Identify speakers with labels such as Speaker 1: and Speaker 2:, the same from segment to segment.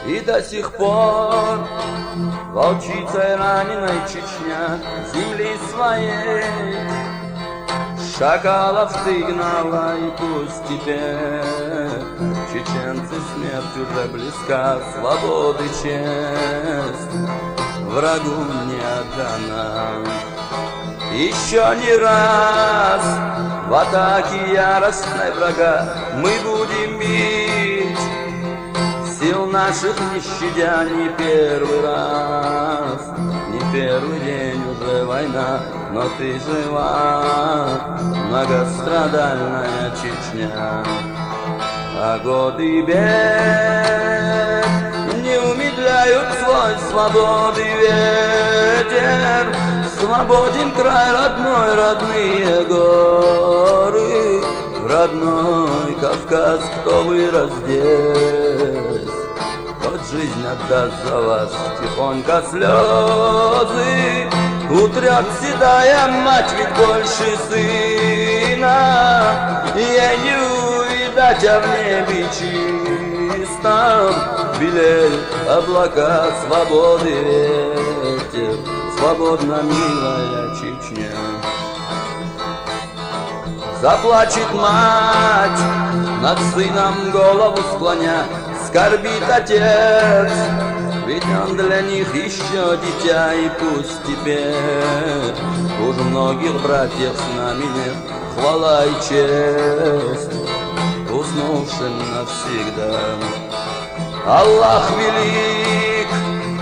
Speaker 1: И до сих пор волчицей раненой Чечня земли своей шакалов ты гнала, и пусть теперь чеченцы смерть уже близка, свободы честь врагу не отдана. Еще не раз в атаке яростной врага мы будем бить, сил наших не щадя, не первый раз, не первый день уже война, но ты жива, многострадальная Чечня. А годы бед не умедляют свой свободы ветер. Свободен край родной, родные горы, родной Кавказ, кто вырос здесь, тот жизнь отдаст за вас тихонько слезы. Утрет седая мать, ведь больше сына ей не увидать, а в небе чистом белеют облака, свободы ветер, свободна милая Чечня. Заплачет мать, над сыном голову склоня, скорбит отец, ведь он для них еще дитя. И пусть теперь уж многих братьев с нами нет, хвала и честь уснувшим навсегда. Аллах велик,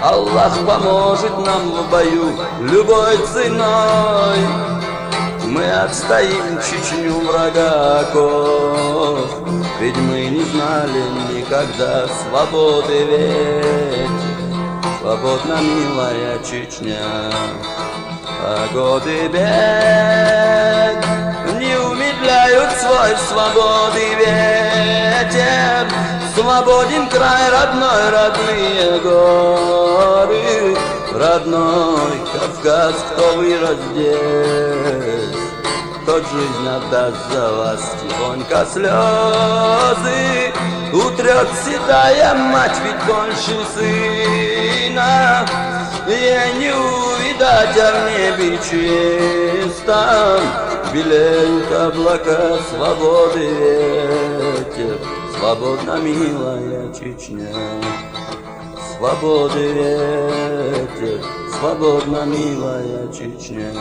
Speaker 1: Аллах поможет нам в бою любой ценой. Мы отстоим Чечню врага оков, ведь мы не знали никогда свободы, ведь свободна милая Чечня. А годы бед не умедляют свой свободы ветер. Свободен край родной, родные горы, родной Кавказ, кто вырос здесь, тот жизнь отдаст за вас тихонько слезы. Утрет седая мать, ведь больше сына ей не увидать, а в небе чистом белеют облака, свободы ветер, свободна милая Чечня. Свободы ветер, свободна милая Чечня.